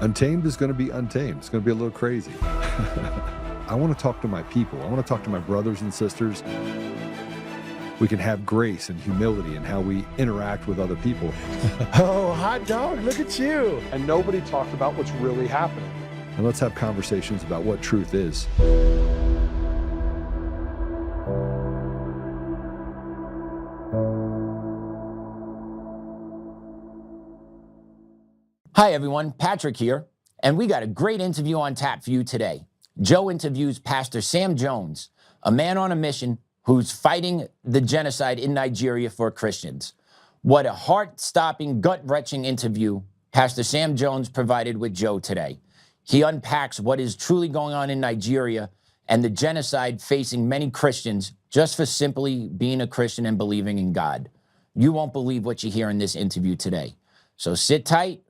Untamed is going to be untamed. It's going to be a little crazy. I want to talk to my people. I want to talk to my brothers and sisters. We can have grace and humility in how we interact with other people. Oh, hot dog, look at you. And nobody talked about what's really happening. And let's have conversations about what truth is. Hi, everyone. Patrick here, and we got a great interview on tap for you today. Joe interviews Pastor Sam Jones, a man on a mission who's fighting the genocide in Nigeria for Christians. What a heart-stopping, gut-wrenching interview Pastor Sam Jones provided with Joe today. He unpacks what is truly going on in Nigeria and the genocide facing many Christians just for simply being a Christian and believing in God. You won't believe what you hear in this interview today. So sit tight,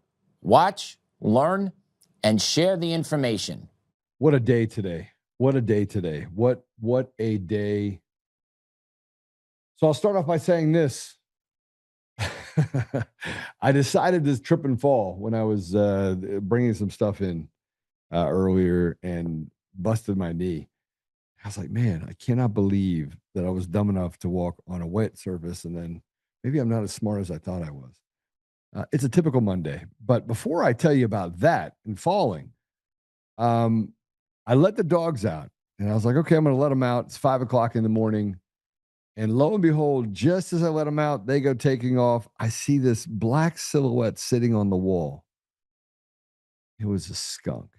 watch, learn, and share the information. What a day today. What a day today. What a day. So I'll start off by saying this. I decided to trip and fall when I was bringing some stuff in earlier and busted my knee. I was like, man, I cannot believe that I was dumb enough to walk on a wet surface, and then maybe I'm not as smart as I thought I was. It's a typical Monday. But before I tell you about that and falling, I let the dogs out. And I was like, okay, I'm going to let them out. It's 5 o'clock in the morning. And lo and behold, just as I let them out, they go taking off. I see this black silhouette sitting on the wall. It was a skunk.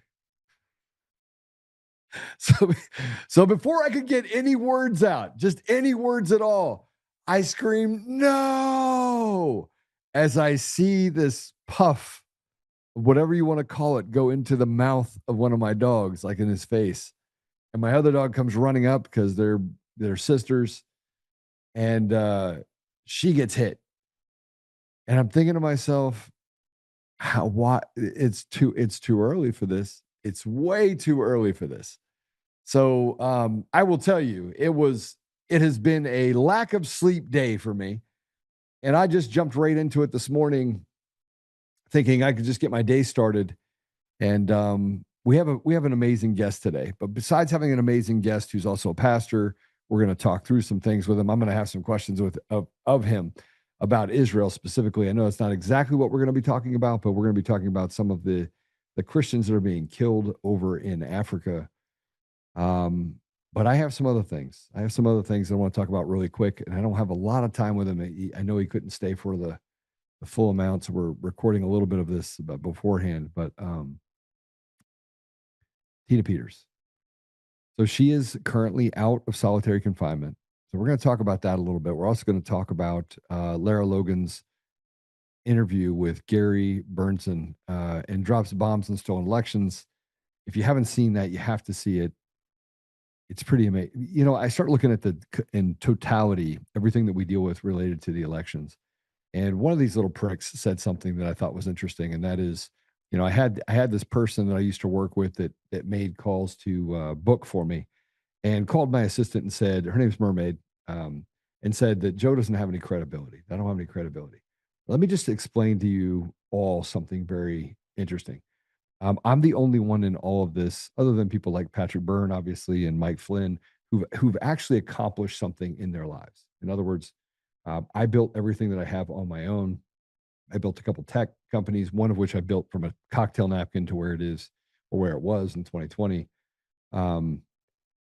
So before I could get any words out, just any words at all, I screamed, no, as I see this puff, whatever you want to call it, go into the mouth of one of my dogs, like in his face. And my other dog comes running up because they're sisters, and she gets hit. And I'm thinking to myself, why it's too early for this. It's way too early for this. So I will tell you, it has been a lack of sleep day for me. And I just jumped right into it this morning, thinking I could just get my day started. And we have an amazing guest today. But besides having an amazing guest who's also a pastor, we're going to talk through some things with him. I'm going to have some questions of him about Israel specifically. I know it's not exactly what we're going to be talking about, but we're going to be talking about some of the Christians that are being killed over in Africa. But I have some other things. I want to talk about really quick, and I don't have a lot of time with him. I know he couldn't stay for the full amount, so we're recording a little bit of this beforehand. But Tina Peters. So she is currently out of solitary confinement. So we're going to talk about that a little bit. We're also going to talk about Lara Logan's interview with Gary Burnson and drops bombs on stolen elections. If you haven't seen that, you have to see it. It's pretty amazing. You know, I start looking at in totality, everything that we deal with related to the elections. And one of these little pricks said something that I thought was interesting. And that is, you know, I had this person that I used to work with that made calls to book for me, and called my assistant and said, her name's Mermaid, and said that Joe doesn't have any credibility. I don't have any credibility. Let me just explain to you all something very interesting. I'm the only one in all of this, other than people like Patrick Byrne, obviously, and Mike Flynn, who've actually accomplished something in their lives. In other words, I built everything that I have on my own. I built a couple tech companies, one of which I built from a cocktail napkin to where it is, or where it was in 2020.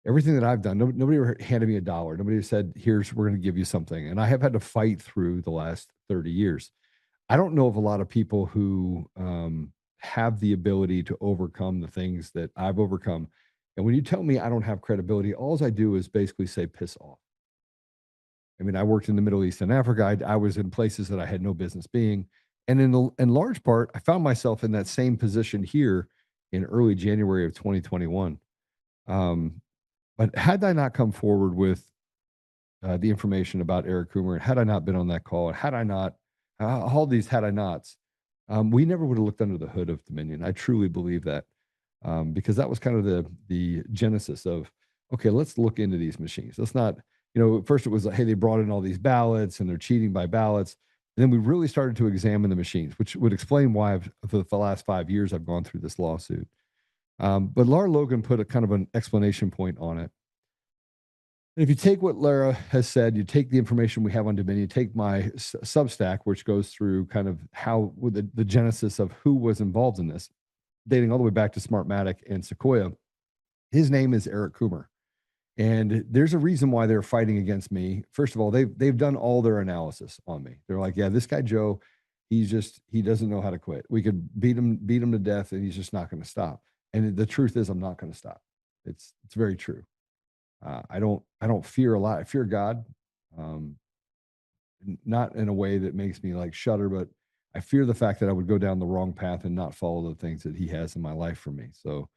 Everything that I've done, nobody ever handed me a dollar. Nobody said, we're going to give you something. And I have had to fight through the last 30 years. I don't know of a lot of people who have the ability to overcome the things that I've overcome. And when you tell me I don't have credibility, all I do is basically say, piss off. I mean, I worked in the Middle East and Africa. I was in places that I had no business being. And in large part, I found myself in that same position here in early January of 2021. But had I not come forward with the information about Eric Coomer, and had I not been on that call, and had I not, all these had I nots, we never would have looked under the hood of Dominion. I truly believe that, because that was kind of the genesis of, okay, let's look into these machines. Let's not, first it was like, hey, they brought in all these ballots and they're cheating by ballots. And then we really started to examine the machines, which would explain why for the last 5 years I've gone through this lawsuit. But Lara Logan put a kind of an explanation point on it. And if you take what Lara has said, you take the information we have on Dominion, you take my Substack, which goes through kind of how the genesis of who was involved in this, dating all the way back to Smartmatic and Sequoia. His name is Eric Coomer. And there's a reason why they're fighting against me. First of all, they've done all their analysis on me. They're like, yeah, this guy Joe, he doesn't know how to quit. We could beat him to death, and he's just not going to stop. And the truth is, I'm not going to stop. It's very true. I don't fear a lot. I fear God, not in a way that makes me like shudder, but I fear the fact that I would go down the wrong path and not follow the things that He has in my life for me. So.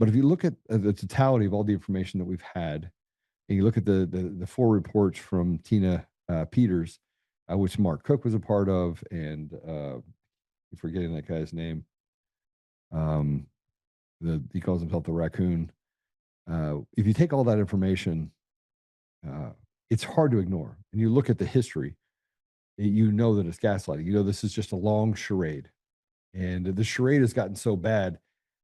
But if you look at the totality of all the information that we've had, and you look at the 4 reports from Tina Peters, which Mark Cook was a part of, and I'm forgetting that guy's name. He calls himself the Raccoon. If you take all that information, it's hard to ignore. And you look at the history, you know that it's gaslighting. You know this is just a long charade, and the charade has gotten so bad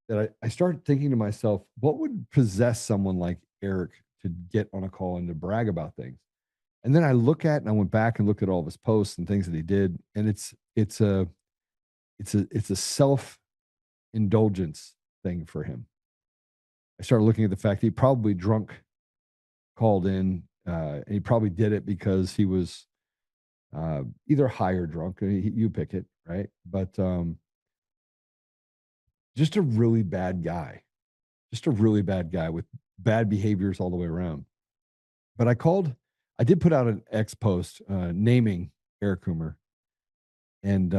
that I started thinking to myself, what would possess someone like Eric to get on a call and to brag about things? And then I went back and looked at all of his posts and things that he did, and it's a self-indulgence thing for him. I started looking at the fact he probably called in, and he probably did it because he was either high or drunk. You pick it, right? But just a really bad guy with bad behaviors all the way around. But I did put out an X post naming Eric Coomer, and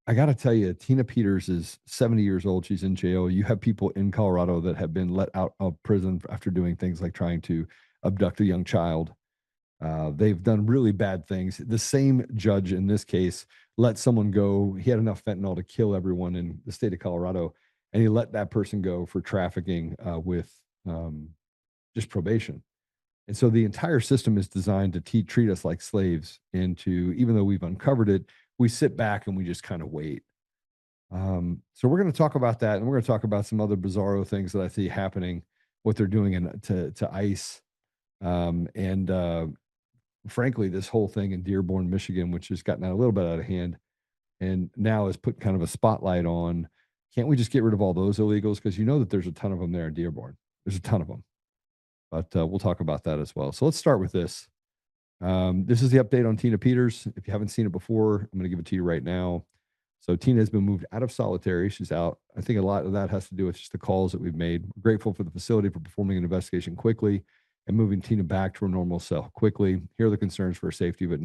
I got to tell you, Tina Peters is 70 years old. She's in jail. You have people in Colorado that have been let out of prison after doing things like trying to abduct a young child. They've done really bad things. The same judge in this case let someone go. He had enough fentanyl to kill everyone in the state of Colorado, and he let that person go for trafficking with just probation. And so the entire system is designed to treat us like slaves. And even though we've uncovered it, we sit back and we just kind of wait. So we're going to talk about that, and we're going to talk about some other bizarro things that I see happening, what they're doing to ICE, frankly, this whole thing in Dearborn, Michigan, which has gotten a little bit out of hand and now has put kind of a spotlight on, can't we just get rid of all those illegals? Because you know that there's a ton of them there in Dearborn. There's a ton of them. But we'll talk about that as well. So let's start with this. This is the update on Tina Peters. If you haven't seen it before, I'm going to give it to you right now. So Tina has been moved out of solitary. She's out. I think a lot of that has to do with just the calls that we've made. We're grateful for the facility for performing an investigation quickly and moving Tina back to a normal cell quickly. Here are the concerns for her safety, but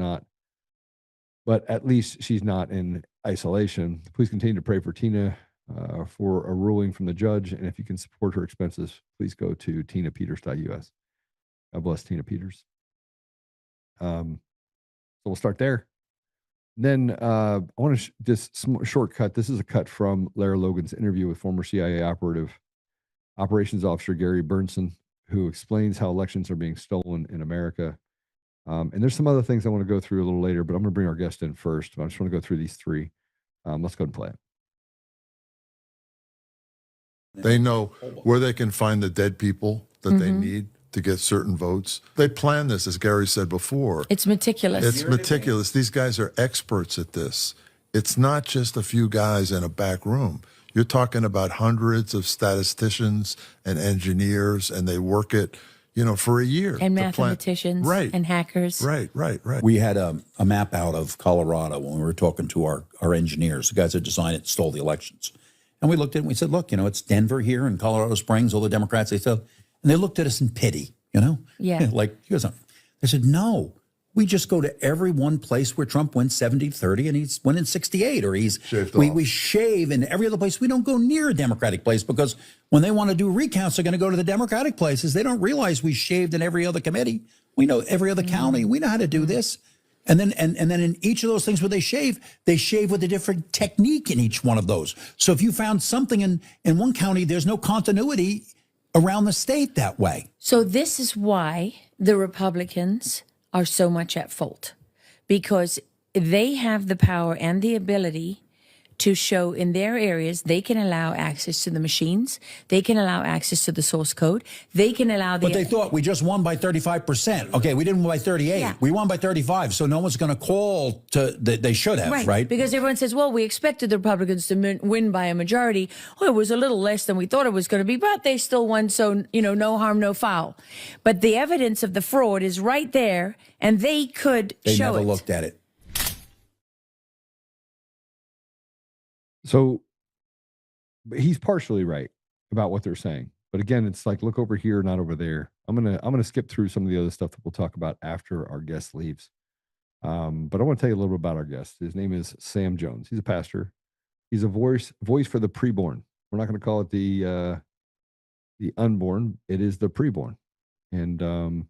at least she's not in isolation. Please continue to pray for Tina for a ruling from the judge. And if you can support her expenses, please go to tinapeters.us. God bless Tina Peters. So we'll start there. Then I want to just shortcut. This is a cut from Lara Logan's interview with former CIA operations officer Gary Bernson, who explains how elections are being stolen in America. And there's some other things I want to go through a little later, but I'm going to bring our guest in first. But I just want to go through these 3. Let's go ahead and play it. They know where they can find the dead people that they need to get certain votes. They plan this, as Gary said before. It's meticulous. It's meticulous. These guys are experts at this. It's not just a few guys in a back room. You're talking about hundreds of statisticians and engineers, and they work it, for a year. And mathematicians and hackers. Right. We had a map out of Colorado when we were talking to our engineers, the guys that designed it, stole the elections. And we looked at it and we said, look, it's Denver here and Colorado Springs, all the Democrats, they said, and they looked at us in pity, Yeah. Like, you guys aren't. They said, no. We just go to every one place where Trump went 70-30 and he's winning 68, or we shave in every other place. We don't go near a Democratic place because when they want to do recounts, they're going to go to the Democratic places. They don't realize we shaved in every other committee. We know every other county. We know how to do this. And then in each of those things where they shave with a different technique in each one of those. So if you found something in one county, there's no continuity around the state that way. So this is why the Republicans are so much at fault, because they have the power and the ability to show in their areas. They can allow access to the machines. They can allow access to the source code. They can allow the... But they thought we just won by 35%. Okay, we didn't win by 38. Yeah. We won by 35, so no one's going to call to... They should have, right? Because everyone says, well, we expected the Republicans to win by a majority. Well, it was a little less than we thought it was going to be, but they still won, so, no harm, no foul. But the evidence of the fraud is right there, and they could show it. They never looked at it. So he's partially right about what they're saying. But again, it's like, look over here, not over there. I'm gonna skip through some of the other stuff that we'll talk about after our guest leaves. But I want to tell you a little bit about our guest. His name is Sam Jones. He's a pastor. He's a voice for the preborn. We're not going to call it the unborn. It is the preborn. And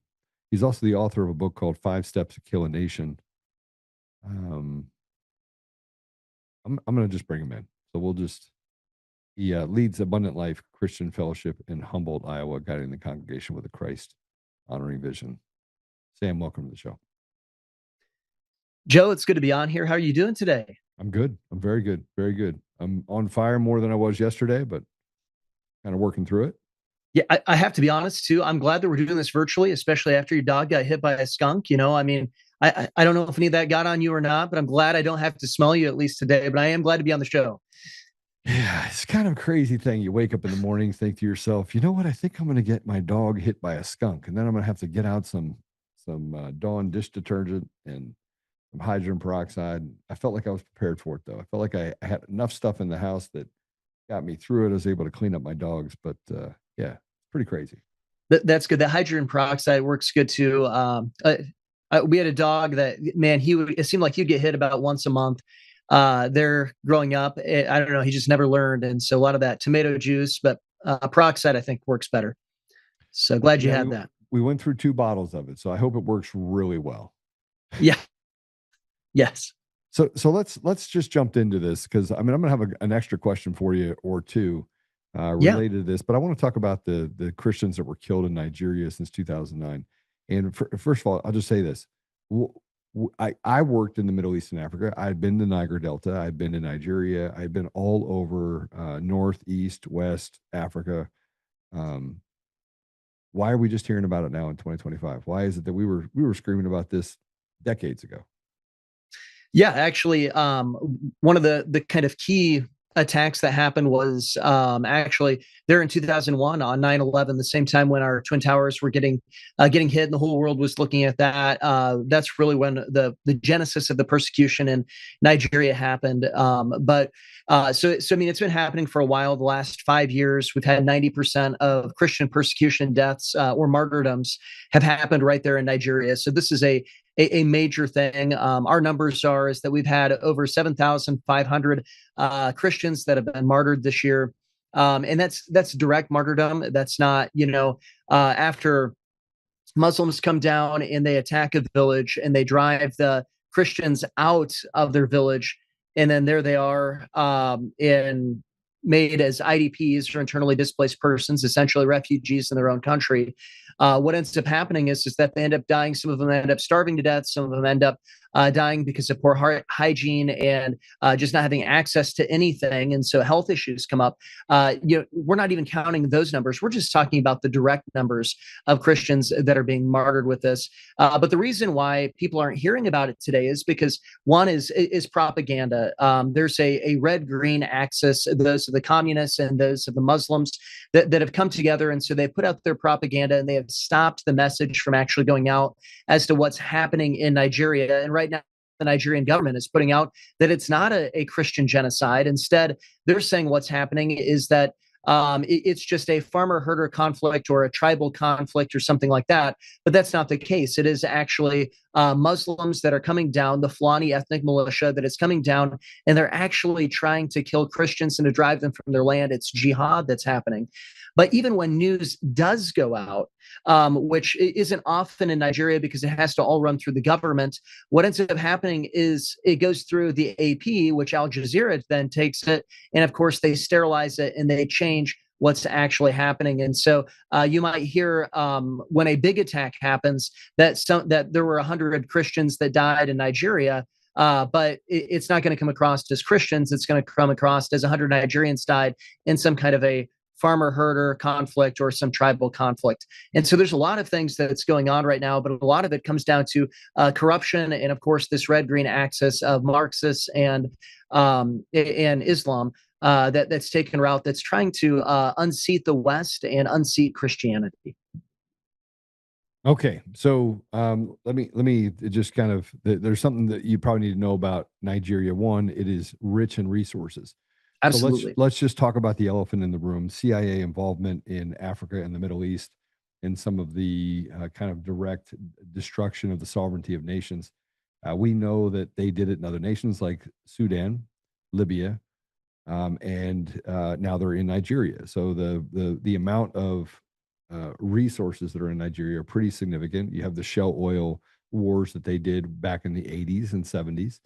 he's also the author of a book called 5 Steps to Kill a Nation. I'm going to just bring him in. So he leads Abundant Life Christian Fellowship in Humboldt, Iowa, guiding the congregation with a Christ honoring vision. Sam, welcome to the show. Joe, it's good to be on here. How are you doing today? I'm good. I'm very good. Very good. I'm on fire more than I was yesterday, but kind of working through it. Yeah, I have to be honest too. I'm glad that we're doing this virtually, especially after your dog got hit by a skunk. I don't know if any of that got on you or not, but I'm glad I don't have to smell you at least today, but I am glad to be on the show. Yeah, it's kind of a crazy thing. You wake up in the morning, think to yourself, you know what? I think I'm going to get my dog hit by a skunk, and then I'm going to have to get out some Dawn dish detergent and some hydrogen peroxide. I felt like I was prepared for it, though. I felt like I had enough stuff in the house that got me through it. I was able to clean up my dogs, but yeah, pretty crazy. That's good. The hydrogen peroxide works good too. We had a dog that, man, it seemed like he'd get hit about once a month. They're growing up. I don't know. He just never learned. And so a lot of that tomato juice, but peroxide, I think, works better. So glad you had that. We went through 2 bottles of it, so I hope it works really well. Yeah. Yes. So let's just jump into this, because I'm going to have an extra question for you or two related to this, but I want to talk about the Christians that were killed in Nigeria since 2009. And first of all, I'll just say this. I worked in the Middle East and Africa. I'd been to Niger Delta. I'd been to Nigeria. I'd been all over North, East, West Africa. Why are we just hearing about it now in 2025? Why is it that we were screaming about this decades ago? Yeah, actually, one of the kind of key attacks that happened was actually there in 2001 on 9/11, the same time when our Twin Towers were getting hit and the whole world was looking at that. That's really when the genesis of the persecution in Nigeria happened. So I mean, it's been happening for a while. The last 5 years, we've had 90% of Christian persecution deaths or martyrdoms have happened right there in Nigeria. So this is a major thing. Our numbers is that we've had over 7,500 Christians that have been martyred this year. And that's direct martyrdom. That's not, after Muslims come down and they attack a village and they drive the Christians out of their village. And then there they are made as IDPs, or internally displaced persons, essentially refugees in their own country. What ends up happening is that they end up dying. Some of them end up starving to death. Some of them end up dying because of poor hygiene and just not having access to anything. And so health issues come up. We're not even counting those numbers. We're just talking about the direct numbers of Christians that are being martyred with this. But the reason why people aren't hearing about it today is because one is propaganda. There's a red-green axis, those of the communists and those of the Muslims that have come together. And so they put out their propaganda and they have stopped the message from actually going out as to what's happening in Nigeria. And right now, the Nigerian government is putting out that it's not a Christian genocide. Instead, they're saying what's happening is that it's just a farmer-herder conflict or a tribal conflict or something like that. But that's not the case. It is actually Muslims that are coming down, the Fulani ethnic militia that is coming down, and they're actually trying to kill Christians and to drive them from their land. It's jihad that's happening. But even when news does go out, which isn't often in Nigeria because it has to all run through the government, what ends up happening is it goes through the AP, which Al Jazeera then takes it. And of course, they sterilize it and they change what's actually happening. And so you might hear when a big attack happens that there were 100 Christians that died in Nigeria. But it's not going to come across as Christians. It's going to come across as 100 Nigerians died in some kind of a farmer herder conflict or some tribal conflict. And so there's a lot of things that's going on right now, but a lot of it comes down to corruption and, of course, this red-green axis of Marxists and Islam that's taken route, that's trying to unseat the West and unseat Christianity. Okay, so let me just kind of there's something that you probably need to know about Nigeria. One, it is rich in resources. Absolutely. So let's just talk about the elephant in the room: CIA involvement in Africa and the Middle East, and some of the kind of direct destruction of the sovereignty of nations. We know that they did it in other nations like Sudan, Libya, and now they're in Nigeria. So the amount of resources that are in Nigeria are pretty significant. You have the shell oil wars that they did back in the 80s and 70s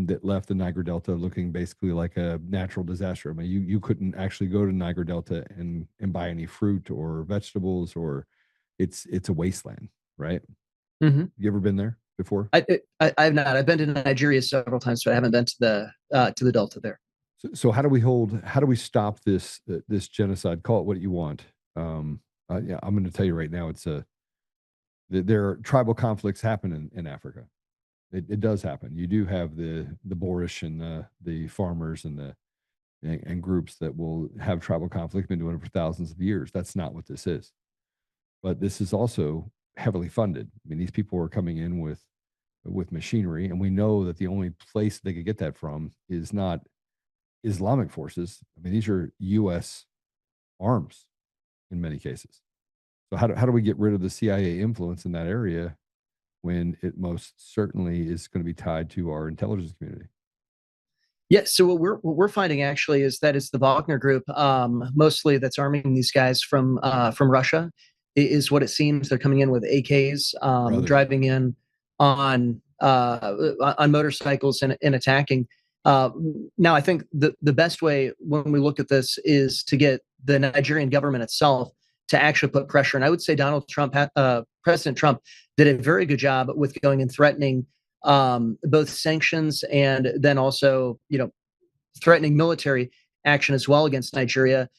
that left the Niger Delta looking basically like a natural disaster. I mean, you couldn't actually go to Niger Delta and buy any fruit or vegetables, or it's a wasteland, right? Mm-hmm. You ever been there before? I've not. I've been to Nigeria several times, but I haven't been to the Delta there. So how do we stop this genocide? Call it what you want. Yeah, I'm going to tell you right now, there are tribal conflicts happen in Africa. It does happen. You do have the Boerish and the farmers and groups that will have tribal conflict, been doing it for thousands of years. That's not what this is. But this is also heavily funded. I mean, these people are coming in with machinery, and we know that the only place they could get that from is not Islamic forces. I mean, these are U.S. arms in many cases. So how do we get rid of the CIA influence in that area when it most certainly is going to be tied to our intelligence community? Yeah, so what we're finding actually is that it's the Wagner group, mostly, that's arming these guys from Russia, is what it seems. They're coming in with AKs, driving in on motorcycles and attacking. Now, I think the best way when we look at this is to get the Nigerian government itself to actually put pressure. And I would say President Trump did a very good job with going and threatening both sanctions and then also, threatening military action as well against Nigeria,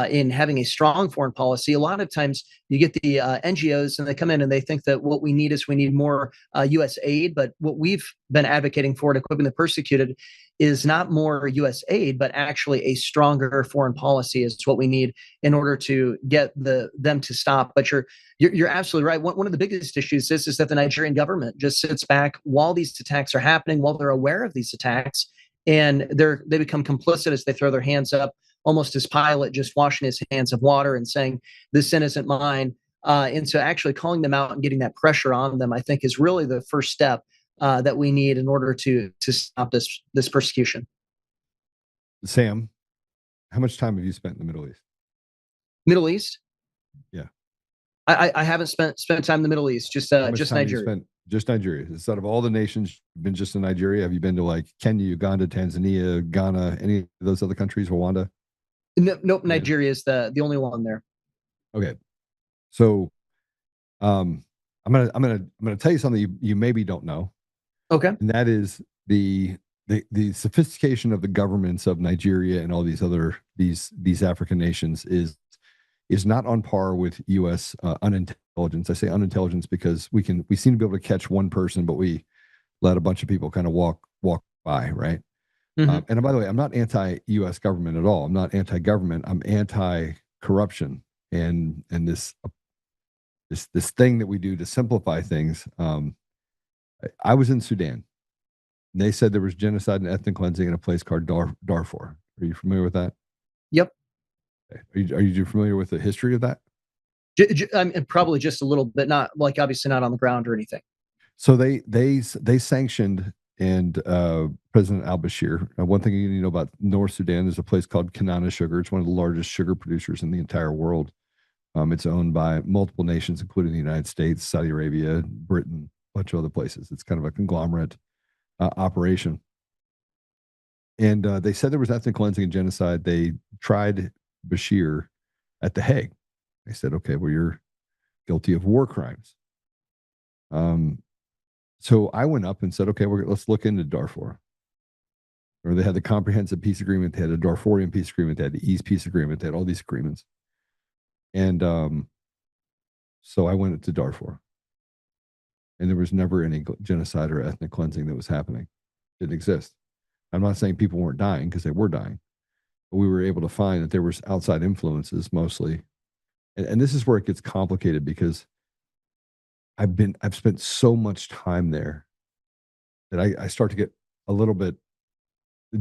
in having a strong foreign policy. A lot of times you get the NGOs and they come in and they think that what we need more U.S. aid. But what we've been advocating for to equipping the persecuted is not more U.S. aid, but actually a stronger foreign policy is what we need in order to get them to stop. But you're absolutely right. One of the biggest issues is that the Nigerian government just sits back while these attacks are happening, while they're aware of these attacks, and they become complicit as they throw their hands up, almost as Pilate just washing his hands of water and saying, "This sin isn't mine." And so actually calling them out and getting that pressure on them, I think, is really the first step that we need in order to stop this persecution. Sam, how much time have you spent in the Middle East? Middle East? Yeah. I haven't spent time in the Middle East, just Nigeria. Just Nigeria. Instead of all the nations, you've been just in Nigeria. Have you been to like Kenya, Uganda, Tanzania, Ghana, any of those other countries, Rwanda? Nope. Nigeria is the only one there. Okay. So I'm gonna tell you something you maybe don't know. Okay. And that is the sophistication of the governments of Nigeria and all these other these African nations is not on par with U.S. Unintelligence. I say unintelligence because we seem to be able to catch one person, but we let a bunch of people kind of walk by, right? Mm-hmm. And by the way, I'm not anti-U.S. government at all. I'm not anti-government. I'm anti-corruption and this thing that we do to simplify things. I was in Sudan. And they said there was genocide and ethnic cleansing in a place called Darfur. Are you familiar with that? Yep. Okay. Are you familiar with the history of that? I'm probably just a little bit, not like obviously not on the ground or anything. So they sanctioned and President al-Bashir. One thing you need to know about North Sudan is a place called Kanana Sugar. It's one of the largest sugar producers in the entire world. It's owned by multiple nations, including the United States, Saudi Arabia, Britain, a bunch of other places. It's kind of a conglomerate operation. And they said there was ethnic cleansing and genocide. They tried Bashir at The Hague. They said, okay, well, you're guilty of war crimes. So I went up and said, okay, let's look into Darfur. Or they had the comprehensive peace agreement, they had a Darfurian peace agreement, they had the East peace agreement, they had all these agreements. And so I went to Darfur. And there was never any genocide or ethnic cleansing that was happening. It didn't exist. I'm not saying people weren't dying, because they were dying. But we were able to find that there was outside influences mostly. And this is where it gets complicated, because I've spent so much time there that I start to get a little bit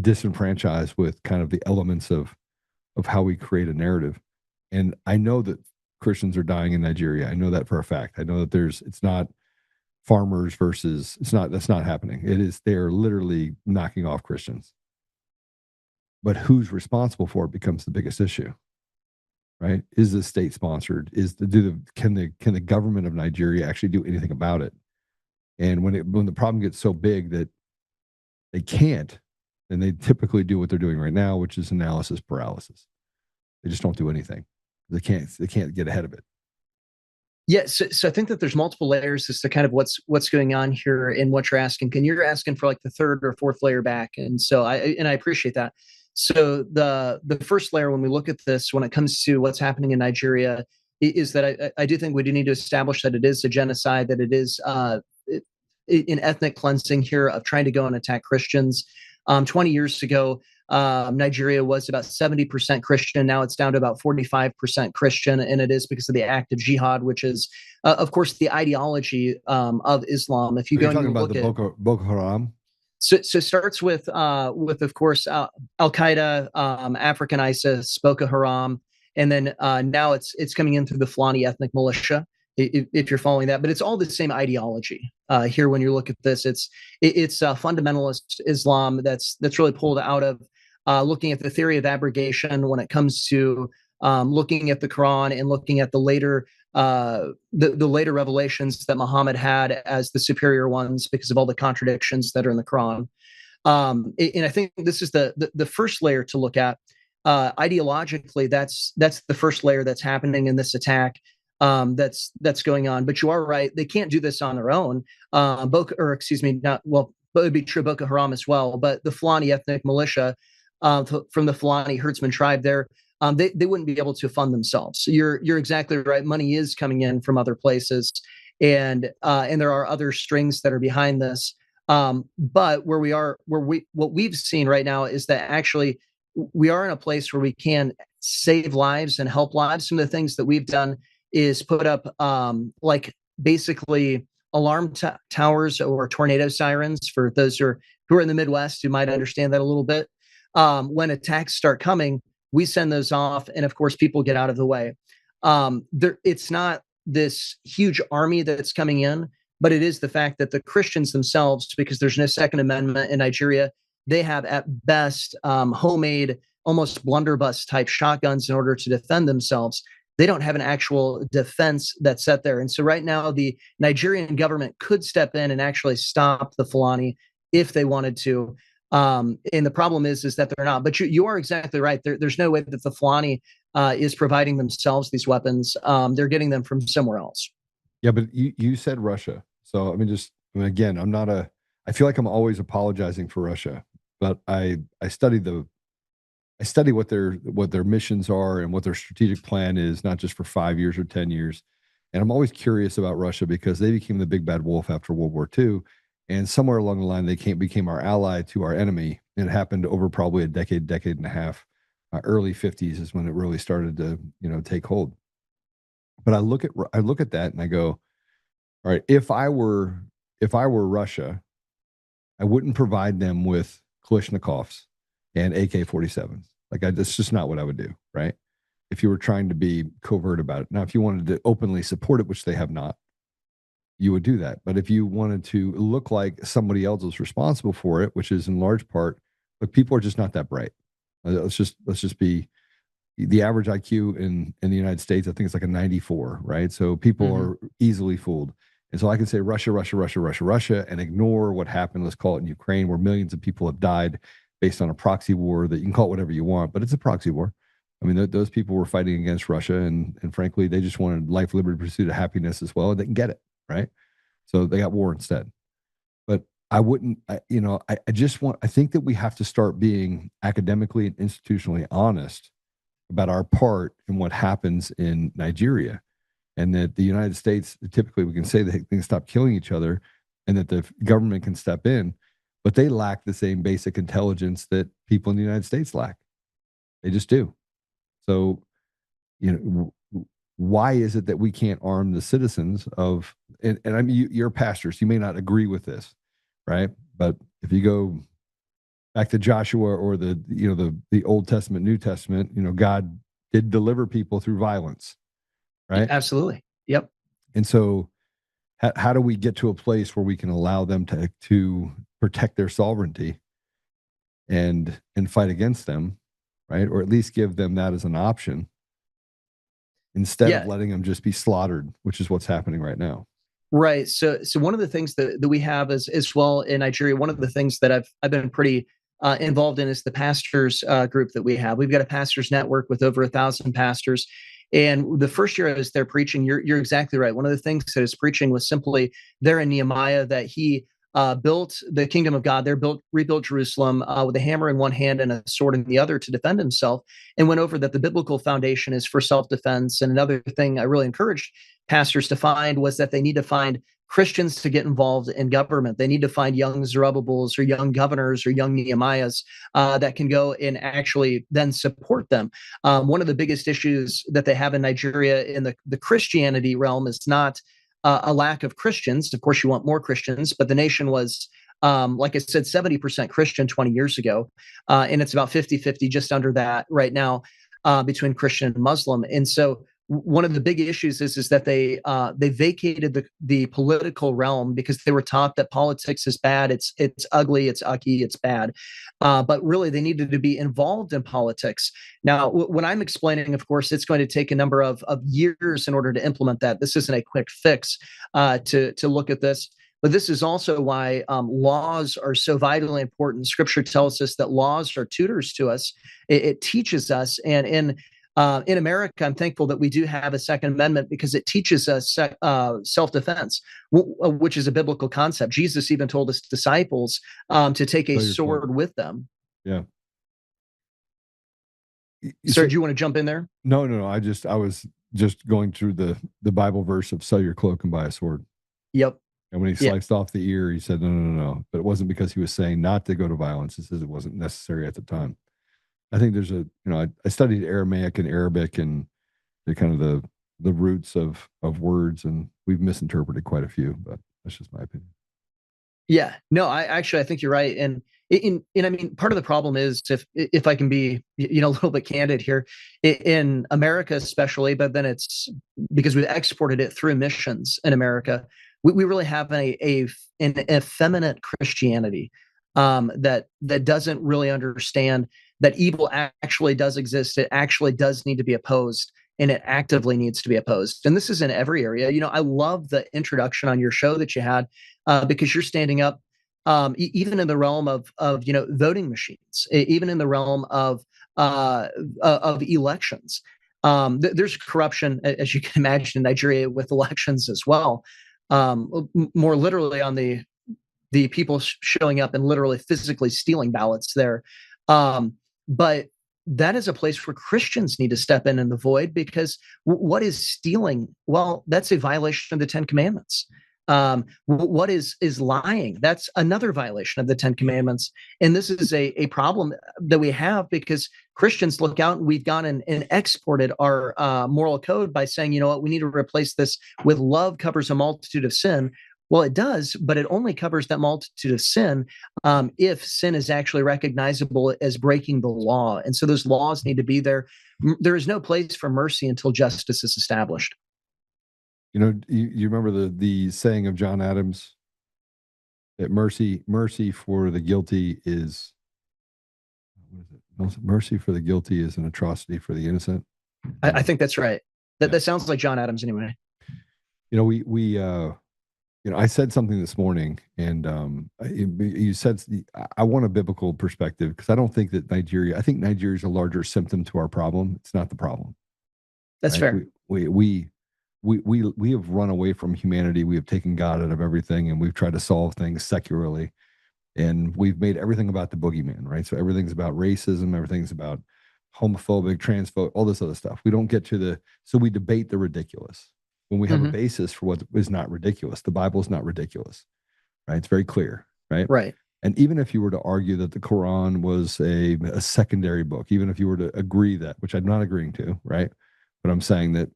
disenfranchised with kind of the elements of how we create a narrative. And I know that Christians are dying in Nigeria. I know that for a fact. I know that it's not farmers versus, that's not happening. They're literally knocking off Christians. But who's responsible for it becomes the biggest issue, right? Is the state sponsored? Can the government of Nigeria actually do anything about it? And when the problem gets so big that they can't, then they typically do what they're doing right now, which is analysis paralysis. They just don't do anything. They can't get ahead of it. Yeah, so I think that there's multiple layers as to kind of what's going on here and what you're asking. And you're asking for like the third or fourth layer back, and so I appreciate that. So the first layer, when we look at this, when it comes to what's happening in Nigeria, is that I do think we do need to establish that it is a genocide, that it is an ethnic cleansing here of trying to go and attack Christians. 20 years ago, Nigeria was about 70% Christian. Now it's down to about 45% Christian, and it is because of the act of jihad, which is, of course, the ideology of Islam. If you go and look at Boko Haram. So it starts with of course Al Qaeda, African ISIS, Boko Haram, and then now it's coming in through the Fulani ethnic militia. If you're following that, but it's all the same ideology here. When you look at this, it's fundamentalist Islam that's really pulled out of looking at the theory of abrogation when it comes to looking at the Quran and looking at the later later revelations that Muhammad had as the superior ones because of all the contradictions that are in the Quran. And I think this is the first layer to look at. Ideologically, that's the first layer that's happening in this attack. That's going on, but you are right. They can't do this on their own. It would be true Boko Haram as well, but the Fulani ethnic militia from the Fulani herdsman tribe there, they wouldn't be able to fund themselves. So you're exactly right. Money is coming in from other places, and there are other strings that are behind this. But what we've seen right now is that actually we are in a place where we can save lives and help lives. Some of the things that we've done is put up like basically alarm towers or tornado sirens for those who are in the Midwest who might understand that a little bit. When attacks start coming, we send those off, and of course people get out of the way. It's not this huge army that's coming in, but it is the fact that the Christians themselves, because there's no Second Amendment in Nigeria, they have at best homemade, almost blunderbuss type shotguns in order to defend themselves. They don't have an actual defense that's set there. And so right now, the Nigerian government could step in and actually stop the Fulani if they wanted to. And the problem is that they're not. But you are exactly right. There's no way that the Fulani is providing themselves these weapons. They're getting them from somewhere else. Yeah, but you said Russia. So again, I feel like I'm always apologizing for Russia, but I study what their missions are and what their strategic plan is, not just for 5 years or 10 years. And I'm always curious about Russia because they became the big bad wolf after World War II. And somewhere along the line, they became our ally to our enemy. And it happened over probably a decade and a half. Early 50s is when it really started to, take hold. But I look at that and I go, all right, if I were Russia, I wouldn't provide them with Kalashnikovs and AK-47s. That's just not what I would do, right? If you were trying to be covert about it. Now, if you wanted to openly support it, which they have not, you would do that. But if you wanted to look like somebody else was responsible for it, which is in large part, look, people are just not that bright. Let's just be the average IQ in the United States. I think it's like a 94, right? So people are easily fooled. And so I can say Russia, and ignore what happened. Let's call it in Ukraine, where millions of people have died based on a proxy war that you can call it whatever you want, but it's a proxy war. I mean, those people were fighting against Russia, and frankly, they just wanted life, liberty, pursuit of happiness as well, and they can get it, right? So they got war instead. But I wouldn't, I think that we have to start being academically and institutionally honest about our part in what happens in Nigeria, and that the United States, typically we can say that they can stop killing each other and that the government can step in, but they lack the same basic intelligence that people in the United States lack. They just do. So, why is it that we can't arm the citizens of, and I mean, you're pastors, you may not agree with this, right? But if you go back to Joshua or the Old Testament, New Testament, God did deliver people through violence, right? Absolutely. Yep. And so how do we get to a place where we can allow them to protect their sovereignty and fight against them, right? Or at least give them that as an option instead of letting them just be slaughtered, which is what's happening right now. Right. So one of the things that we have as well in Nigeria, one of the things that I've been pretty involved in is the pastors group that we have. We've got a pastors network with over 1,000 pastors. And the first year I was there preaching, you're exactly right. One of the things that his preaching was simply there in Nehemiah, that he built the kingdom of God there, rebuilt Jerusalem with a hammer in one hand and a sword in the other to defend himself, and went over that the biblical foundation is for self-defense. And another thing I really encouraged pastors to find was that they need to find Christians to get involved in government. They need to find young Zerubbabels or young governors or young Nehemiahs that can go and actually then support them. One of the biggest issues that they have in Nigeria in the Christianity realm is not a lack of Christians. Of course, you want more Christians, but the nation was, like I said, 70% Christian 20 years ago. And it's about 50-50, just under that right now, between Christian and Muslim. And so one of the big issues is that they vacated the political realm because they were taught that politics is bad. It's ugly. It's ucky. It's bad. But really, they needed to be involved in politics. Now, when I'm explaining, of course, it's going to take a number of years in order to implement that. This isn't a quick fix to look at this. But this is also why laws are so vitally important. Scripture tells us that laws are tutors to us. It teaches us. And in America, I'm thankful that we do have a Second Amendment because it teaches us self-defense, which is a biblical concept. Jesus even told his disciples to take a sword with them. Yeah. Sir, do you want to jump in there? No. I was just going through the Bible verse of sell your cloak and buy a sword. Yep. And when he sliced off the ear, he said, no. But it wasn't because he was saying not to go to violence. He says it wasn't necessary at the time. I think there's I studied Aramaic and Arabic and the kind of the roots of words, and we've misinterpreted quite a few, but that's just my opinion. Yeah, no, I think you're right. And I mean, part of the problem is if I can be, a little bit candid here, in America especially, but then it's because we've exported it through missions in America, we really have an effeminate Christianity that doesn't really understand that evil actually does exist. It actually does need to be opposed, and it actively needs to be opposed. And this is in every area. I love the introduction on your show that you had because you're standing up even in the realm of voting machines, even in the realm of elections. There's corruption, as you can imagine, in Nigeria with elections as well. More literally on the people showing up and literally physically stealing ballots there. But that is a place where Christians need to step in the void, because what is stealing? Well, that's a violation of the 10 Commandments. What is lying? That's another violation of the 10 Commandments. And this is a problem that we have because Christians look out and we've gone and exported our moral code by saying, you know what, we need to replace this with love covers a multitude of sin. Well, it does, but it only covers that multitude of sin if sin is actually recognizable as breaking the law. And so those laws need to be there. There is no place for mercy until justice is established. You remember the saying of John Adams that mercy for the guilty is, what is it? Mercy for the guilty is an atrocity for the innocent. I think that's right. That sounds like John Adams anyway. I said something this morning, and you said I want a biblical perspective because I don't think that I think Nigeria is a larger symptom to our problem. It's not the problem. That's Right? fair. We have run away from humanity. We have taken God out of everything, and we've tried to solve things secularly, and we've made everything about the boogeyman, right? So everything's about racism, everything's about homophobic, transphobic, all this other stuff. We don't get to so we debate the ridiculous when we have a Mhm. basis for what is not ridiculous. The Bible is not ridiculous, right? It's very clear, right? Right. And even if you were to argue that the Quran was a secondary book, even if you were to agree that, which I'm not agreeing to, right? But I'm saying that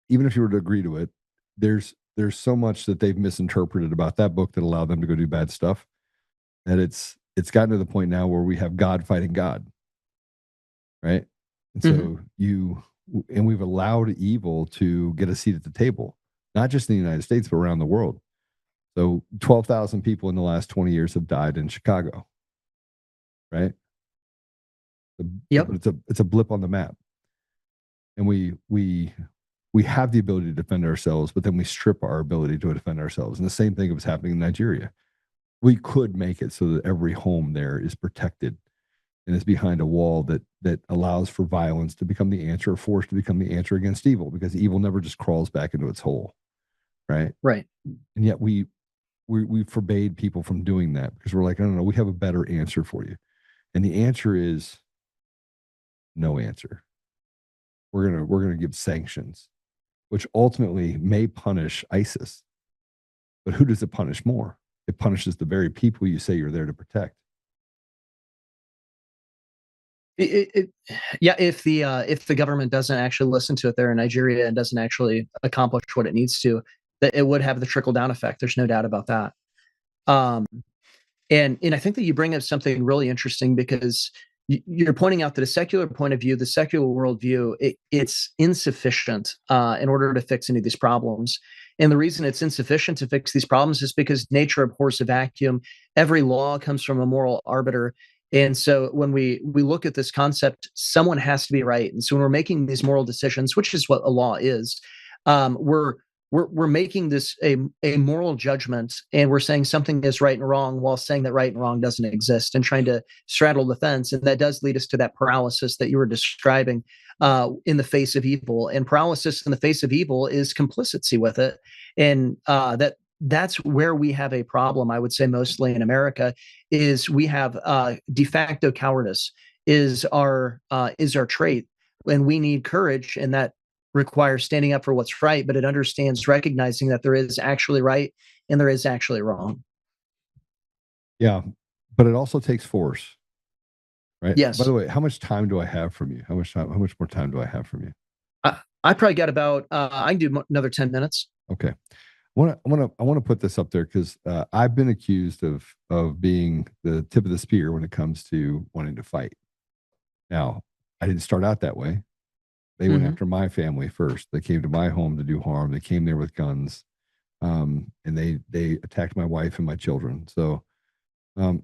even if you were to agree to it, there's so much that they've misinterpreted about that book that allowed them to go do bad stuff that it's gotten to the point now where we have God fighting God, right? And so we've allowed evil to get a seat at the table, not just in the United States, but around the world. So 12,000 people in the last 20 years have died in Chicago, right? Yep. It's a blip on the map. And we have the ability to defend ourselves, but then we strip our ability to defend ourselves. And the same thing was happening in Nigeria. We could make it so that every home there is protected and is behind a wall that allows for violence to become the answer, or force to become the answer against evil, because evil never just crawls back into its hole, right? Right. And yet we forbade people from doing that because we're like, no, we have a better answer for you. And the answer is no answer. We're gonna give sanctions, which ultimately may punish ISIS. But who does it punish more? It punishes the very people you say you're there to protect. Yeah, if the government doesn't actually listen to it there in Nigeria and doesn't actually accomplish what it needs to, that it would have the trickle down effect. There's no doubt about that. Um, and I think that you bring up something really interesting, because you're pointing out that a secular point of view, the secular worldview, it's insufficient in order to fix any of these problems. And the reason it's insufficient to fix these problems is because nature abhors a vacuum. Every law comes from a moral arbiter. And so when we look at this concept, someone has to be right. And so when we're making these moral decisions, which is what a law is, we're making this a moral judgment, and we're saying something is right and wrong while saying that right and wrong doesn't exist, and trying to straddle the fence. And that does lead us to that paralysis that you were describing in the face of evil. And paralysis in the face of evil is complicity with it. And that's where we have a problem, I would say, mostly in America, is we have de facto cowardice is our trait, and we need courage, and that requires standing up for what's right, but it understands recognizing that there is actually right and there is actually wrong. Yeah, but it also takes force, right? Yes. By the way, how much time do I have from you? How much more time do I have from you? I probably got about I can do another 10 minutes. Okay. I want to put this up there because I've been accused of being the tip of the spear when it comes to wanting to fight. Now, I didn't start out that way. They went after my family first. They came to my home to do harm. They came there with guns, and they attacked my wife and my children. So,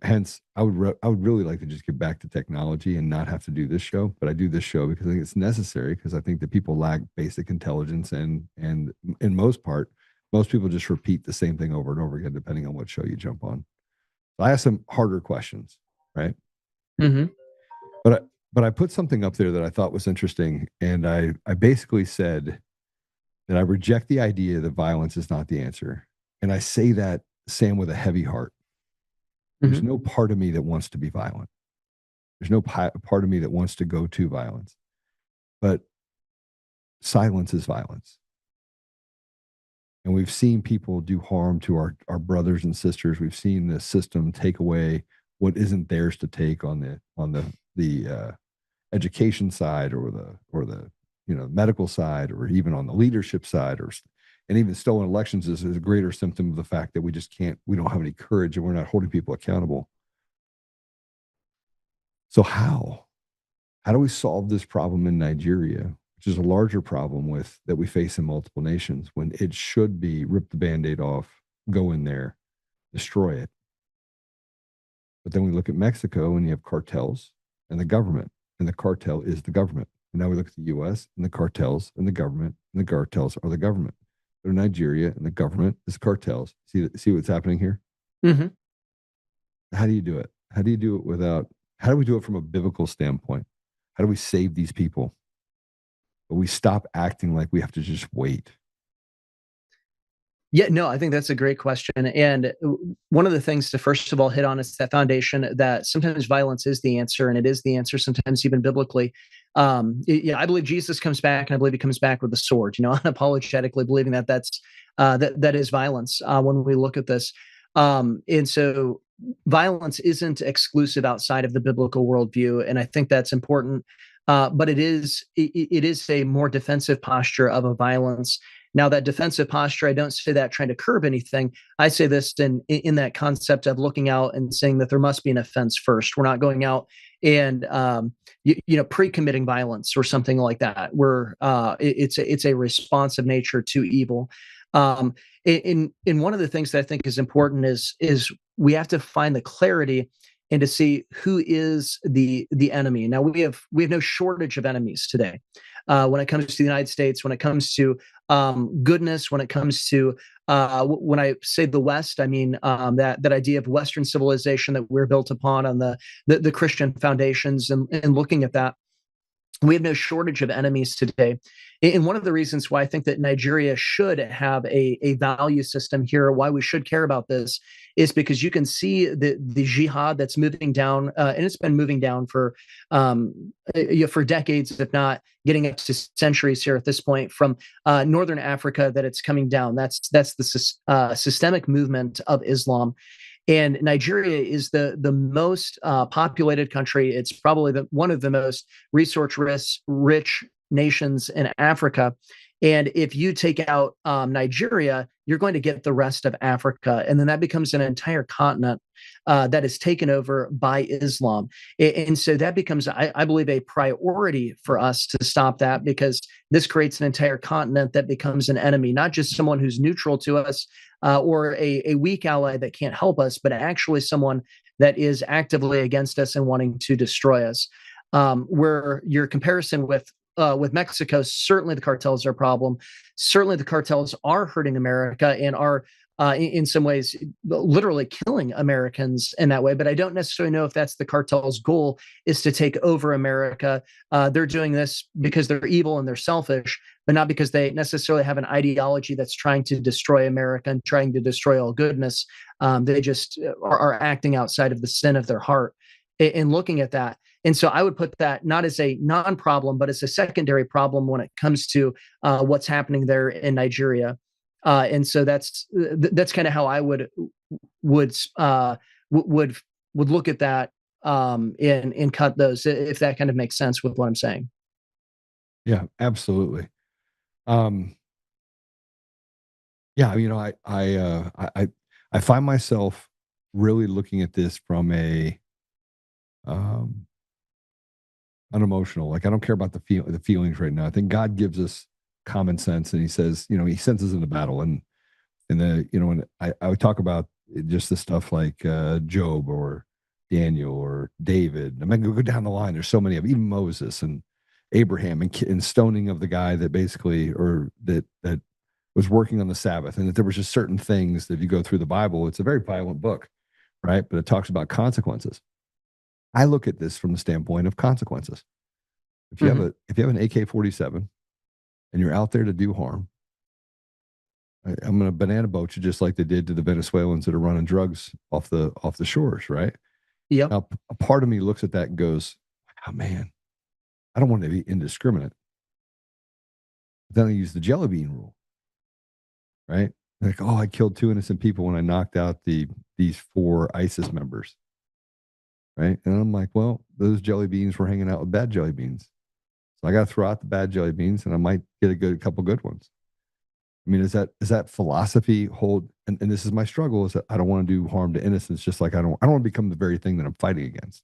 hence, I would really like to just get back to technology and not have to do this show. But I do this show because I think it's necessary, because I think that people lack basic intelligence, and in most part, most people just repeat the same thing over and over again, depending on what show you jump on. So I asked some harder questions, right? But I put something up there that I thought was interesting, and I basically said that I reject the idea that violence is not the answer, and I say that, Sam, with a heavy heart. There's no part of me that wants to be violent. There's no part of me that wants to go to violence, but silence is violence. And we've seen people do harm to our brothers and sisters. We've seen the system take away what isn't theirs to take on the education side, or the medical side, or even on the leadership side, and even stolen elections is a greater symptom of the fact that we don't have any courage, and we're not holding people accountable. So how do we solve this problem in Nigeria, which is a larger problem that we face in multiple nations, when it should be rip the Band-Aid off, go in there, destroy it? But then we look at Mexico, and you have cartels and the government, and the cartel is the government. And now we look at the US, and the cartels and the government, and the cartels are the government. go to Nigeria and the government, this cartels. See what's happening here? Mm-hmm. How do you do it? How do you do it without, how do we do it from a biblical standpoint? How do we save these people? But we stop acting like we have to just wait. Yeah, no, I think that's a great question. And one of the things to first of all hit on is that foundation that sometimes violence is the answer, and it is the answer sometimes even biblically. I believe Jesus comes back, and I believe he comes back with a sword. Unapologetically believing that that is violence when we look at this. And so violence isn't exclusive outside of the biblical worldview, and I think that's important. But it is a more defensive posture of a violence. Now, that defensive posture, I don't say that trying to curb anything. I say this in that concept of looking out and saying that there must be an offense first. We're not going out and pre-committing violence or something like that. It's a responsive nature to evil. In one of the things that I think is important is we have to find the clarity and to see who is the enemy. Now, we have no shortage of enemies today. When it comes to the United States, when it comes to goodness, when it comes to when I say the West, I mean that idea of Western civilization that we're built upon on the Christian foundations, and looking at that. We have no shortage of enemies today. And one of the reasons why I think that Nigeria should have a value system here, why we should care about this, is because you can see the jihad that's moving down, and it's been moving down for decades, if not getting up to centuries here at this point, from Northern Africa, that it's coming down. That's the systemic movement of Islam. And Nigeria is the most populated country. It's probably one of the most resource-rich nations in Africa. And if you take out Nigeria, you're going to get the rest of Africa. And then that becomes an entire continent that is taken over by Islam. And so that becomes, I believe, a priority for us to stop that, because this creates an entire continent that becomes an enemy, not just someone who's neutral to us or a weak ally that can't help us, but actually someone that is actively against us and wanting to destroy us. Where your comparison with Mexico, certainly the cartels are a problem. Certainly the cartels are hurting America and are in some ways literally killing Americans in that way. But I don't necessarily know if that's the cartel's goal, is to take over America. They're doing this because they're evil and they're selfish, but not because they necessarily have an ideology that's trying to destroy America and trying to destroy all goodness. They just are acting outside of the sin of their heart in looking at that. And so I would put that not as a non-problem, but as a secondary problem when it comes to what's happening there in Nigeria. And so that's kind of how I would look at that and cut those, if that kind of makes sense with what I'm saying. Yeah, absolutely. I find myself really looking at this from a unemotional. Like, I don't care about the feelings right now. I think God gives us common sense, and he says, he sends us into battle. And when I would talk about just the stuff like Job or Daniel or David. I mean, go down the line. There's so many of them, even Moses and Abraham, and stoning of the guy that basically, or that was working on the Sabbath. And that there was just certain things that if you go through the Bible, it's a very violent book, right? But it talks about consequences. I look at this from the standpoint of consequences. If you have an AK-47 and you're out there to do harm, I'm going to banana boat you just like they did to the Venezuelans that are running drugs off the shores, right? Yeah. Now, a part of me looks at that and goes, "Oh man, I don't want to be indiscriminate." Then I use the jelly bean rule, right? Like, oh, I killed 2 innocent people when I knocked out these 4 ISIS members. Right. And I'm like, well, those jelly beans were hanging out with bad jelly beans. So I got to throw out the bad jelly beans, and I might get a couple good ones. I mean, is that philosophy hold? And this is my struggle, is that I don't want to do harm to innocents, just like I don't want to become the very thing that I'm fighting against.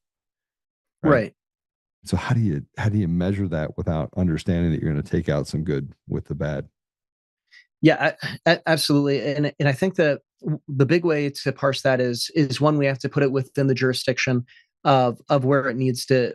Right. So how do you measure that without understanding that you're going to take out some good with the bad? Yeah, absolutely. And I think that the big way to parse that is one, we have to put it within the jurisdiction of where it needs to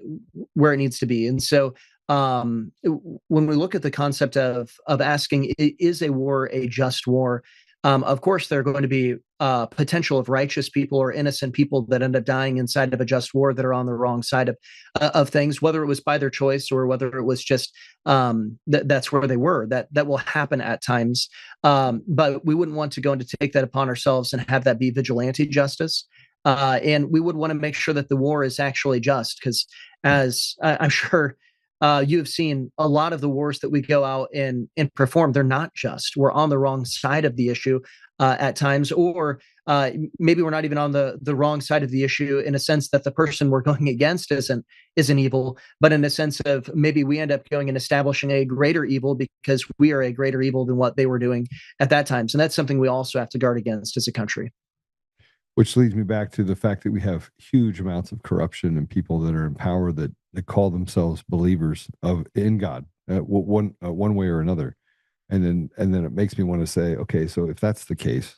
be. And so when we look at the concept of asking, is a war a just war? Of course, there are going to be potential of righteous people or innocent people that end up dying inside of a just war that are on the wrong side of things, whether it was by their choice or whether it was just that's where they were. That will happen at times, but we wouldn't want to go and to take that upon ourselves and have that be vigilante justice. And we would want to make sure that the war is actually just, because as I'm sure you have seen, a lot of the wars that we go out and perform, they're not just. We're on the wrong side of the issue at times, or maybe we're not even on the wrong side of the issue in a sense that the person we're going against isn't evil, but in a sense of maybe we end up going and establishing a greater evil because we are a greater evil than what they were doing at that time. So that's something we also have to guard against as a country. Which leads me back to the fact that we have huge amounts of corruption and people that are in power that call themselves believers in God, one way or another, and then it makes me want to say, okay, so if that's the case,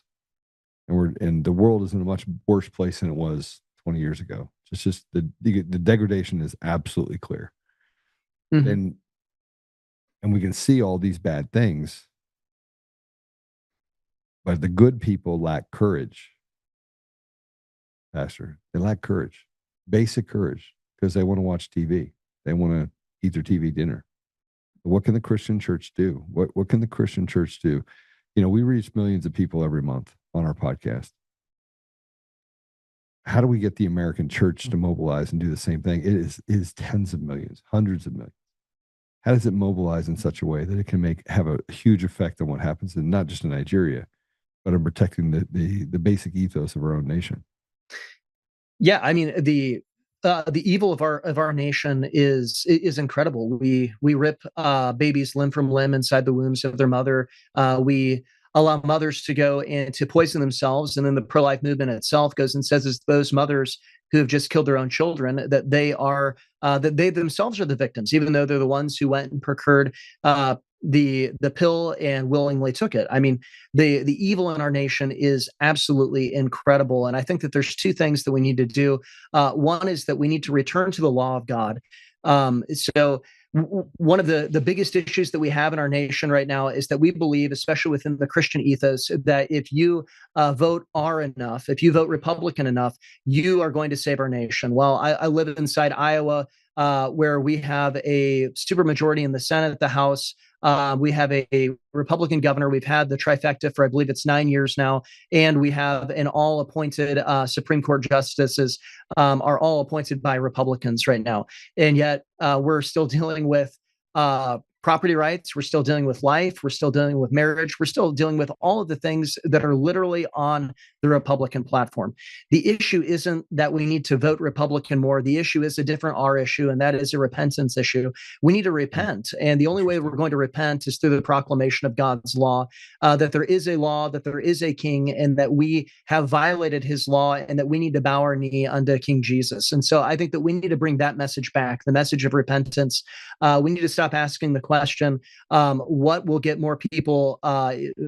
and the world is in a much worse place than it was 20 years ago, it's just the degradation is absolutely clear, and we can see all these bad things, but the good people lack courage. Pastor, they lack courage, basic courage, because they want to watch TV. They want to eat their TV dinner. But what can the Christian church do? What can the Christian church do? You know, we reach millions of people every month on our podcast. How do we get the American church to mobilize and do the same thing? It is tens of millions, hundreds of millions. How does it mobilize in such a way that it can have a huge effect on what happens, in not just in Nigeria, but in protecting the basic ethos of our own nation? Yeah, I mean, the evil of our nation is incredible. We rip babies limb from limb inside the wombs of their mother. We allow mothers to go and to poison themselves, and then the pro-life movement itself goes and says it's those mothers who have just killed their own children that they themselves are the victims, even though they're the ones who went and procured the pill and willingly took it. I mean, the evil in our nation is absolutely incredible. And I think that there's two things that we need to do. One is that we need to return to the law of God. One of the biggest issues that we have in our nation right now is that we believe, especially within the Christian ethos, that if you vote R enough, if you vote Republican enough, you are going to save our nation. Well, I live inside Iowa, where we have a supermajority in the Senate, the House. We have a Republican governor. We've had the trifecta for, I believe it's 9 years now. And we have an all-appointed Supreme Court justices are all appointed by Republicans right now. And yet we're still dealing with property rights. We're still dealing with life. We're still dealing with marriage. We're still dealing with all of the things that are literally on the Republican platform. The issue isn't that we need to vote Republican more. The issue is a different R issue, and that is a repentance issue. We need to repent. And the only way we're going to repent is through the proclamation of God's law, that there is a law, that there is a king, and that we have violated his law, and that we need to bow our knee unto King Jesus. And so I think that we need to bring that message back, the message of repentance. We need to stop asking the question, what will get more people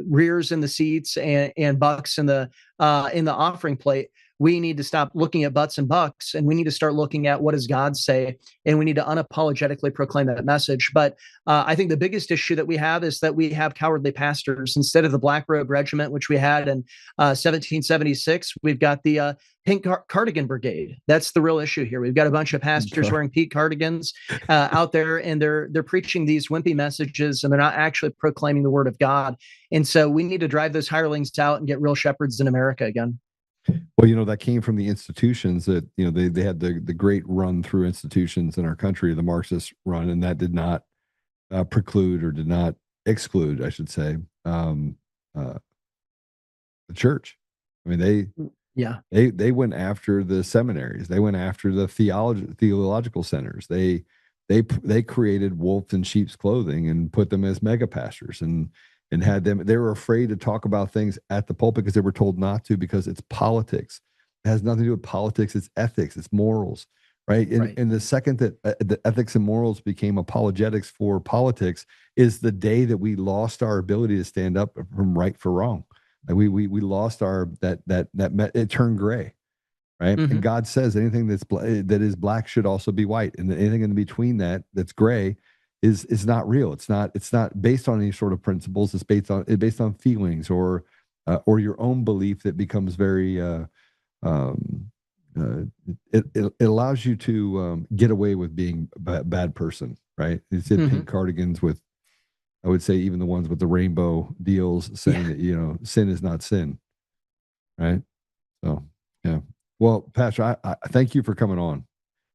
rears in the seats and bucks in the offering plate. We need to stop looking at butts and bucks, and we need to start looking at what does God say, and we need to unapologetically proclaim that message. But I think the biggest issue that we have is that we have cowardly pastors. Instead of the Black Robe Regiment, which we had in 1776, we've got the Pink Cardigan Brigade. That's the real issue here. We've got a bunch of pastors wearing pink cardigans out there, and they're preaching these wimpy messages, and they're not actually proclaiming the word of God. And so we need to drive those hirelings out and get real shepherds in America again. Well, you know, that came from the institutions that, you know, they had the great run through institutions in our country, the Marxist run, and that did not preclude, or did not exclude, I should say, the church. I mean, they went after the seminaries. They went after the theological centers. They created wolves in sheep's clothing and put them as mega pastors, and had them. They were afraid to talk about things at the pulpit because they were told not to, because it's politics. It has nothing to do with politics. It's ethics. It's morals, right? And the second that the ethics and morals became apologetics for politics is the day that we lost our ability to stand up from right for wrong. Like we lost our it turned gray, right? Mm-hmm. And God says anything that is black should also be white, and anything in between that's gray is not real. It's not based on any sort of principles. It's based on feelings or your own belief that becomes very it allows you to get away with being a bad person, right? You said pink cardigans with, I would say, even the ones with the rainbow deals saying that, you know, sin is not sin, right? So, yeah. Well, Pastor, I thank you for coming on.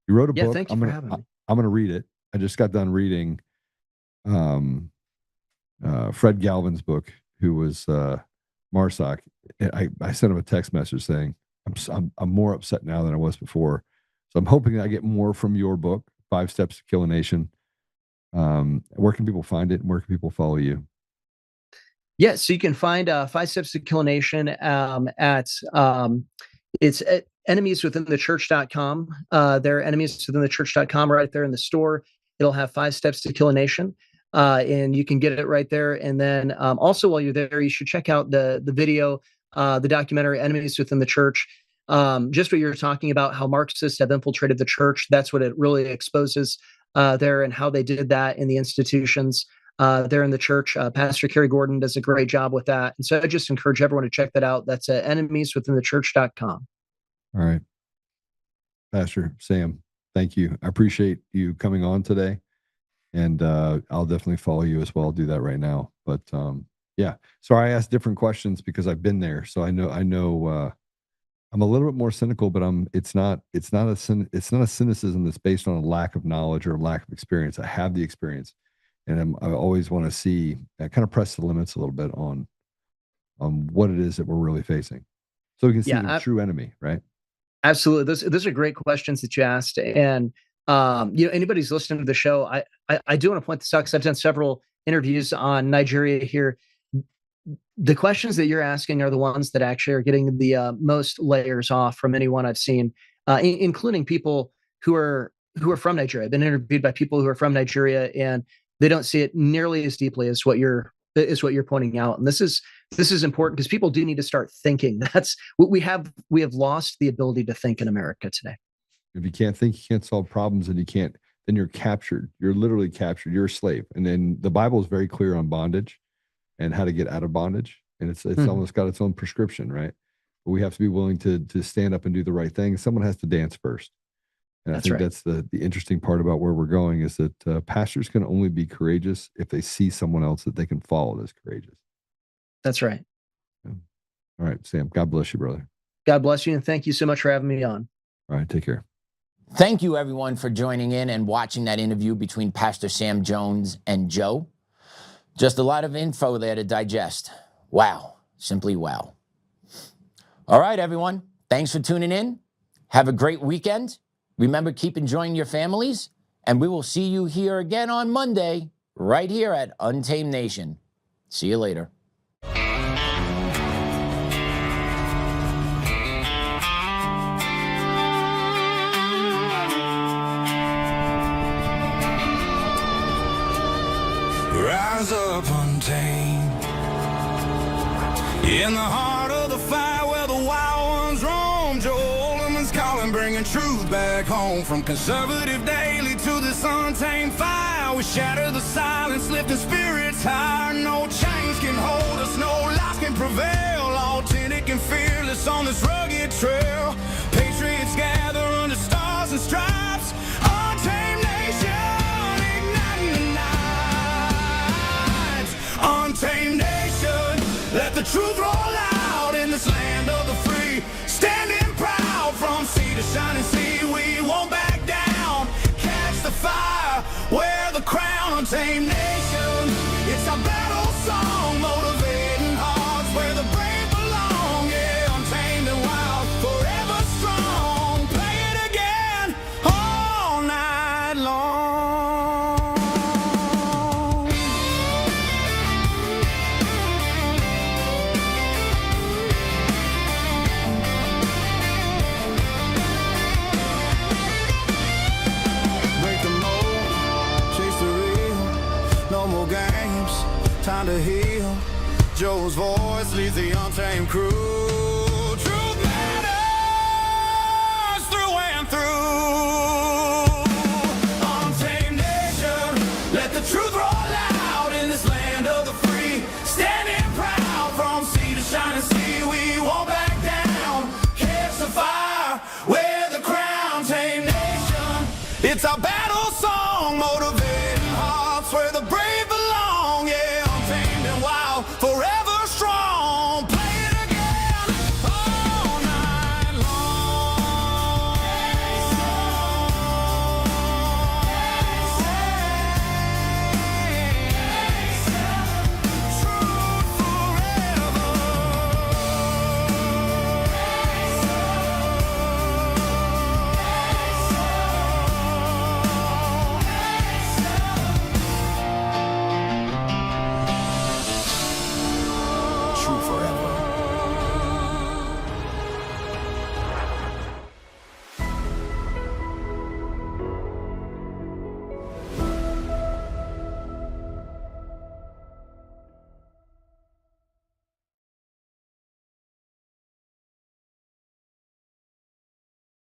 You wrote a book. Thank you for having me. I'm going to read it. I just got done reading Fred Galvin's book, who was Marsoc. I sent him a text message saying, I'm more upset now than I was before. So I'm hoping that I get more from your book, 5 Steps to Kill a Nation. Where can people find it, and where can people follow you? Yeah, so you can find 5 Steps to Kill a Nation at it's at enemieswithinthechurch.com. There are enemieswithinthechurch.com right there in the store. It'll have 5 Steps to Kill a Nation, and you can get it right there. And then also while you're there, you should check out the video, the documentary Enemies Within the Church. Just what you're talking about, how Marxists have infiltrated the church. That's what it really exposes there, and how they did that in the institutions there in the church. Pastor Kerry Gordon does a great job with that. And so I just encourage everyone to check that out. That's at enemieswithinthechurch.com. All right. Pastor Sam, thank you. I appreciate you coming on today. And I'll definitely follow you as well. I'll do that right now. But yeah. So I asked different questions because I've been there. So I know I'm a little bit more cynical, but it's not a cynicism that's based on a lack of knowledge or a lack of experience. I have the experience, and I always want to see, I kind of press the limits a little bit on what it is that we're really facing, so we can see the true enemy, right? Absolutely. Those are great questions that you asked. And anybody's listening to the show, I do want to point this out because I've done several interviews on Nigeria here. The questions that you're asking are the ones that actually are getting the most layers off from anyone I've seen, including people who are from Nigeria. I've been interviewed by people who are from Nigeria, and they don't see it nearly as deeply as what you're pointing out. And this is important because people do need to start thinking. That's what we have lost the ability to think in America today. If you can't think, you can't solve problems, and then you're captured. You're literally captured. You're a slave. And then the Bible is very clear on bondage and how to get out of bondage. And it's almost got its own prescription, right? But we have to be willing to stand up and do the right thing. Someone has to dance first. And I think that's the interesting part about where we're going, is that pastors can only be courageous if they see someone else that they can follow that's courageous. That's right. Yeah. All right, Sam, God bless you, brother. God bless you. And thank you so much for having me on. All right, take care. Thank you, everyone, for joining in and watching that interview between Pastor Sam Jones and Joe. Just a lot of info there to digest. Wow. Simply wow. All right, everyone. Thanks for tuning in. Have a great weekend. Remember, keep enjoying your families. And we will see you here again on Monday, right here at Untamed Nation. See you later. Rise up untamed, in the heart of the fire where the wild ones roam. Joe Oltmann's calling, bringing truth back home. From conservative daily to this untamed fire, we shatter the silence, lifting spirits higher. No chains can hold us, no lies can prevail. Authentic and fearless on this rugged trail. Patriots gather under stars and stripes. Untamed nation, igniting the night. Untamed nation, let the truth roll out in this land of the free. Standing proud from sea to shining sea, we won't back down. Catch the fire, wear the crown. Untamed nation, it's our battle song, motivating hearts where the brave belong. Yeah, untamed and wild, forever strong. Play it again all night long. Break the mold, chase the real. No more games, time to heal. Joe's voice leads the untamed crew. Truth matters through and through. Untamed nation, let the the truth roll out in this land of the free. Standing proud from sea to shining sea, we won't back down. Catch the fire, wear the crown, tame nation. It's our battle song, motivating hearts where the brave